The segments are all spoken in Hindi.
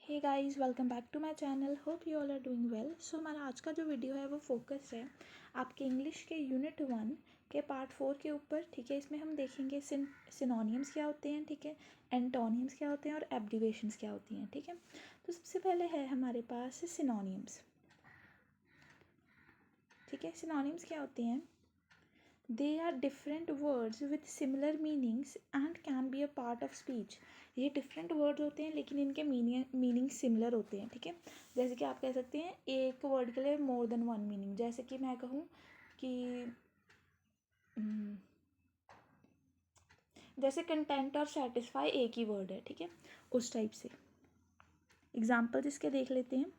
Hey guys, welcome back to my channel. Hope you all are doing well. So हमारा आज का जो वीडियो है वो फोकस है आपके इंग्लिश के यूनिट 1 के पार्ट 4 के ऊपर। ठीक है, इसमें हम देखेंगे सिनोनिम्स क्या होते हैं, ठीक है, एंटोनिम्स क्या होते हैं और एब्रीविएशंस क्या होती हैं। ठीक है, तो सबसे पहले है हमारे पास सिनोनिम्स। ठीक है, सिनोनिम्स क्या होते हैं? They are different words with similar meanings and can be a part of speech. ये डिफरेंट वर्ड्स होते हैं लेकिन इनके मीनिंग सिमिलर होते हैं। ठीक है, जैसे कि आप कह सकते हैं एक वर्ड के लिए मोर देन वन मीनिंग। जैसे कि मैं कहूँ कि जैसे कंटेंट और सेटिस्फाई एक ही वर्ड है, ठीक है, उस टाइप से। एग्जाम्पल इसके देख लेते हैं।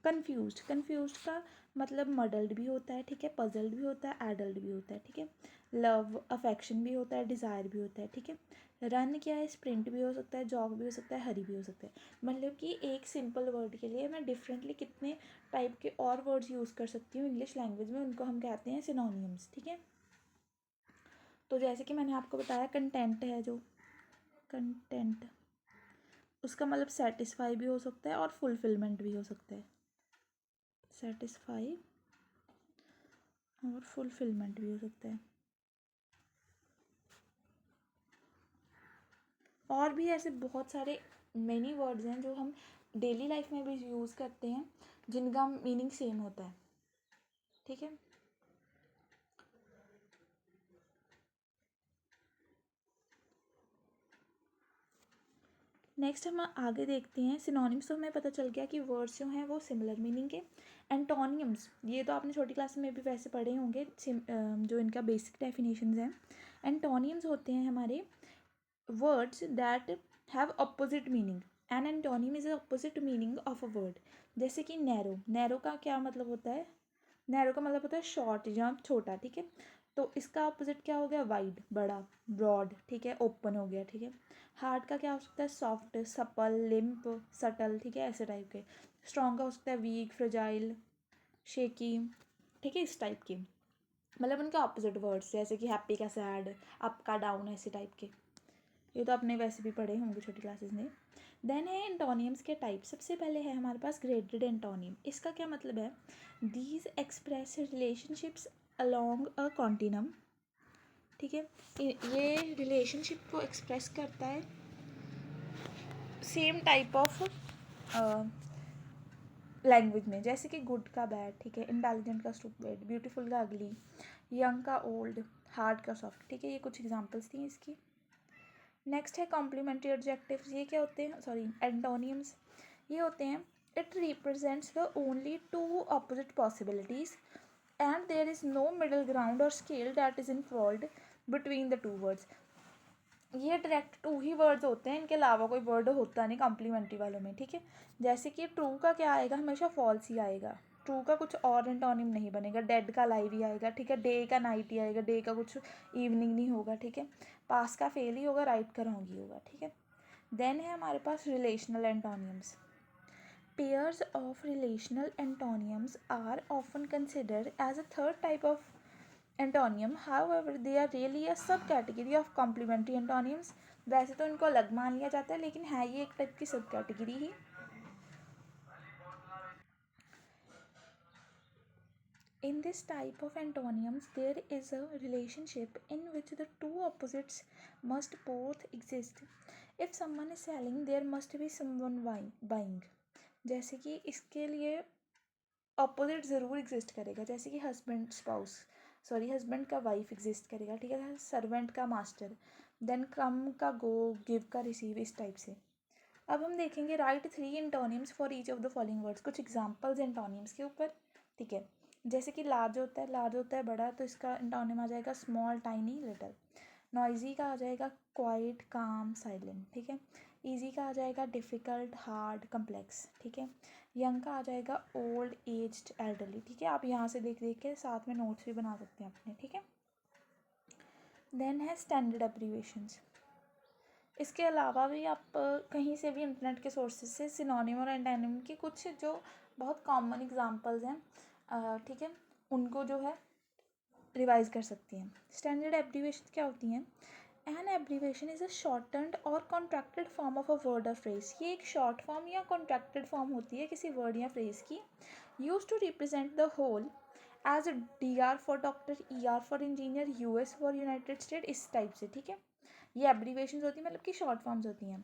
कन्फ्यूज्ड का मतलब मडल्ड भी होता है, ठीक है, पजल्ड भी होता है, एडल्ट भी होता है। ठीक है, लव अफेक्शन भी होता है, डिज़ायर भी होता है। ठीक है, रन क्या है, स्प्रिंट भी हो सकता है, जॉग भी हो सकता है, हरी भी हो सकता है। मतलब कि एक सिंपल वर्ड के लिए मैं डिफरेंटली कितने टाइप के और वर्ड्स यूज़ कर सकती हूँ इंग्लिश लैंग्वेज में, उनको हम कहते हैं सिनोनिम्स। ठीक है, तो जैसे कि मैंने आपको बताया कंटेंट है, जो कंटेंट उसका मतलब सेटिस्फाई भी हो सकता है और फुलफिलमेंट भी हो सकता है। सेटिस्फाई और फुलफिलमेंट भी हो सकता है। और भी ऐसे बहुत सारे मेनी वर्ड्स हैं जो हम डेली लाइफ में भी यूज़ करते हैं जिनका मीनिंग सेम होता है। ठीक है, नेक्स्ट हम आगे देखते हैं सिनोनिम्स। तो हमें पता चल गया कि वर्ड्स जो हैं वो सिमिलर मीनिंग के। एंटोनियम्स, ये तो आपने छोटी क्लास में भी वैसे पढ़े होंगे, जो इनका बेसिक डेफिनेशंस हैं। एंटोनियम्स होते हैं हमारे words that have opposite meaning. An antonym is the opposite meaning of a word. जैसे कि नैरो का क्या मतलब होता है? नैरो का मतलब होता है शॉर्ट या छोटा। ठीक है, तो इसका अपोजिट क्या हो गया? वाइड, बड़ा, ब्रॉड। ठीक है, ओपन हो गया। ठीक है, हार्ड का क्या हो सकता है? Soft, supple, limp, subtle. ठीक है, ऐसे टाइप के। स्ट्रॉन्ग का हो सकता है वीक, फ्रेजाइल, शेकी। ठीक है, इस टाइप के मतलब उनके ऑपोजिट वर्ड्स, जैसे कि हैप्पी का सैड, अप का डाउन, ऐसे टाइप के। ये तो आपने वैसे भी पढ़े होंगे छोटी क्लासेस में। देन है एंटोनियम्स के टाइप। सबसे पहले है हमारे पास ग्रेडेड एंटोनियम। इसका क्या मतलब है? These express relationships along a continuum. ठीक है, ये रिलेशनशिप को एक्सप्रेस करता है सेम टाइप ऑफ लैंग्वेज में। जैसे कि गुड का बैड, ठीक है, इंटेलिजेंट का स्टूपिड, ब्यूटीफुल का अगली, यंग का ओल्ड, हार्ड का सॉफ्ट। ठीक है, ये कुछ एग्जांपल्स थी इसकी। नेक्स्ट है कॉम्प्लीमेंट्री एडजेक्टिव्स। ये क्या होते हैं? Sorry, antonyms. ये होते हैं it represents the only two opposite possibilities and there is no middle ground or scale that is involved between the two words. ये डायरेक्ट टू ही वर्ड्स होते हैं, इनके अलावा कोई वर्ड होता नहीं कॉम्प्लीमेंट्री वालों में। ठीक है, जैसे कि ट्रू का क्या आएगा? हमेशा फॉल्स ही आएगा। ट्रू का कुछ और एंटोनिम नहीं बनेगा। डेड का लाइव ही आएगा। ठीक है, डे का नाइट ही आएगा। डे का कुछ इवनिंग नहीं होगा। ठीक है, पास का फेल ही होगा, राइट का रॉन्ग ही होगा। ठीक है, देन है हमारे पास relational antonyms. Pairs of relational antonyms are often considered as a third type of antonym. However, they are really a subcategory of complementary antonyms. वैसे तो इनको अलग मान लिया जाता है लेकिन है ये एक टाइप की सब category he. In this type of antonyms, there is a relationship in which the two opposites must both exist. If someone is selling, there must be someone buying. जैसे कि इसके लिए ऑपोजिट ज़रूर एग्जिस्ट करेगा। जैसे कि हस्बैंड का वाइफ एग्जिस्ट करेगा। ठीक है, सर्वेंट का मास्टर, देन कम का गो, गिव का रिसीव, इस टाइप से। अब हम देखेंगे right 3 antonyms for each of the following words. कुछ एग्जांपल्स एंटोनिम्स के ऊपर। ठीक है, जैसे कि लार्ज होता है बड़ा, तो इसका एंटोनिम आ जाएगा स्मॉल, टाइनी, लिटिल। नॉइजी का आ जाएगा क्वाइट, काम, साइलेंट। ठीक है, ईजी का आ जाएगा डिफ़िकल्ट, हार्ड, कम्प्लेक्स। ठीक है, यंग का आ जाएगा ओल्ड, एज्ड, एल्डरली। ठीक है, आप यहाँ से देख देख के साथ में नोट्स भी बना सकते हैं अपने। ठीक है, देन है स्टैंडर्ड एब्रीविएशंस। इसके अलावा भी आप कहीं से भी इंटरनेट के सोर्सेज से सिनोनिम और एंटोनिम की कुछ जो बहुत कॉमन एग्जांपल्स हैं, ठीक है, उनको जो है रिवाइज कर सकती हैं। स्टैंडर्ड एब्रीवेशन क्या होती हैं? An abbreviation is a shortened or contracted form of a word or phrase. ये एक शॉर्ट फॉर्म या कॉन्ट्रैक्टेड फॉर्म होती है किसी वर्ड या फ्रेज की, use to represent the whole, as DR for doctor, ER for engineer, US for United State, इस टाइप से, ठीक है। ये एब्रीवेशन होती हैं, मतलब कि शॉर्ट फॉर्म्स होती हैं।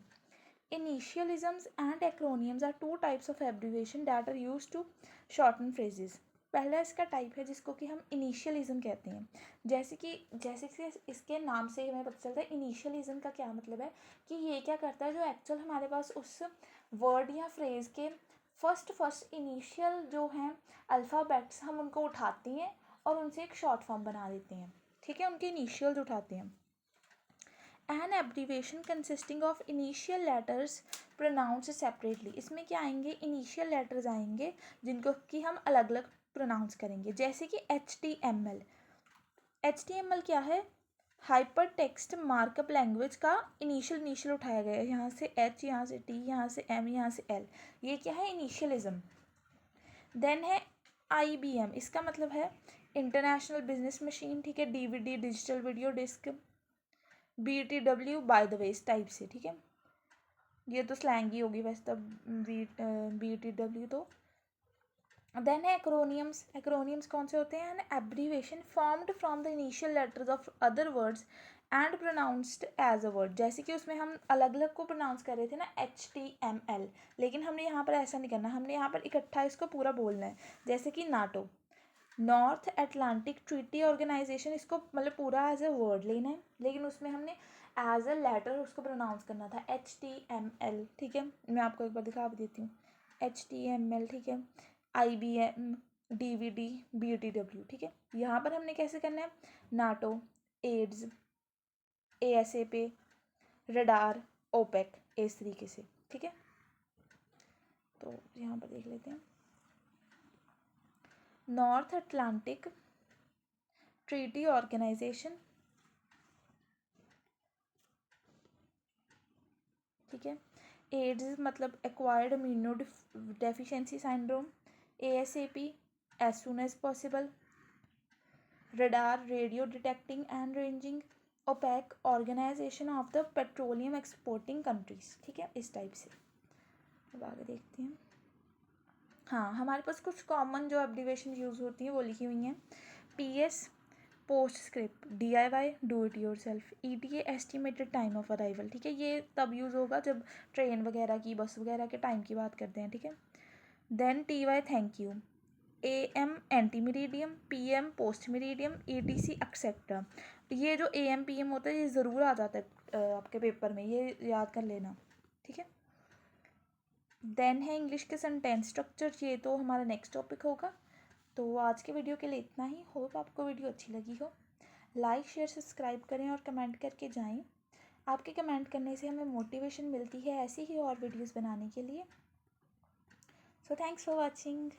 Initialisms and acronyms are two types of abbreviation that are use to shorten phrases. पहला इसका टाइप है जिसको कि हम इनिशियलिज्म कहते हैं। जैसे कि इसके नाम से हमें पता चलता है इनिशियलिज्म का क्या मतलब है, कि ये क्या करता है, जो एक्चुअल हमारे पास उस वर्ड या फ्रेज़ के फर्स्ट इनिशियल जो हैं अल्फ़ाबेट्स, हम उनको उठाते हैं और उनसे एक शॉर्ट फॉर्म बना देते हैं, ठीक है, उनके इनिशियल्स उठाते हैं। An abbreviation consisting of initial letters pronounce separately. इसमें क्या आएंगे, इनिशियल लेटर्स आएंगे जिनको कि हम अलग अलग प्रोनाउंस करेंगे। जैसे कि HTML। HTML क्या है? हाइपर टेक्स्ट मार्कअप लैंग्वेज का इनिशियल उठाया गया है, यहाँ से H, यहाँ से T, यहाँ से M, यहाँ से L। ये क्या है? इनिशियलिज्म। देन है IBM। इसका मतलब है इंटरनेशनल बिजनेस मशीन, ठीक है। DVD digital video disc. BTW by the way, इस टाइप से, ठीक है। ये तो स्लैंग ही होगी वैसे तो, BTW तो। देन है एक्रोनियम्स। एक्रोनियम्स कौन से होते हैं? An abbreviation formed from the initial letters of other words and pronounced as a word. जैसे कि उसमें हम अलग अलग को प्रोनाउंस कर रहे थे ना, HTML, लेकिन हमने यहाँ पर ऐसा नहीं करना, हमने यहाँ पर इकट्ठा इसको पूरा बोलना है। जैसे कि NATO, North Atlantic Treaty Organization, इसको मतलब पूरा एज ए वर्ड लेना है, लेकिन उसमें हमने एज अ लेटर उसको प्रोनाउंस करना था, HTML, ठीक है। मैं आपको एक बार दिखा भी देती हूँ, HTML, ठीक है। IBM, DVD, BTW, ठीक है। यहाँ पर हमने कैसे करना है? NATO, AIDS, ASAP, radar, OPEC, इस तरीके से, ठीक है। तो यहाँ पर देख लेते हैं, नॉर्थ अटलांटिक ट्रीटी ऑर्गेनाइजेशन, ठीक है। एड्स मतलब acquired immuno deficiency syndrome, ASAP, as soon as possible, radar, radio detecting and ranging, OPEC, Organization of the Petroleum Exporting Countries, ठीक है, इस टाइप से। अब आगे देखते हैं। हाँ, हमारे पास कुछ कॉमन जो एब्रीवेशन यूज़ होती हैं वो लिखी हुई हैं। PS, post script, DIY, do it your self, ETA, estimated time of arrival, ठीक है। ये तब यूज़ होगा जब ट्रेन वगैरह की, बस वगैरह के टाइम की बात करते हैं, ठीक है। Then TY, thank you, AM, ante meridiem, PM, post meridiem, ETC, etcetera. ये जो AM PM होता है ये ज़रूर आ जाता है आपके पेपर में, ये याद कर लेना, ठीक है। देन है इंग्लिश के सेंटेंस स्ट्रक्चर, ये तो हमारा नेक्स्ट टॉपिक होगा। तो आज के वीडियो के लिए इतना ही। होप आपको वीडियो अच्छी लगी हो। लाइक, शेयर, सब्सक्राइब करें और कमेंट करके जाएं। आपके कमेंट करने से हमें मोटिवेशन मिलती है ऐसी ही और वीडियोस बनाने के लिए। So thanks for watching.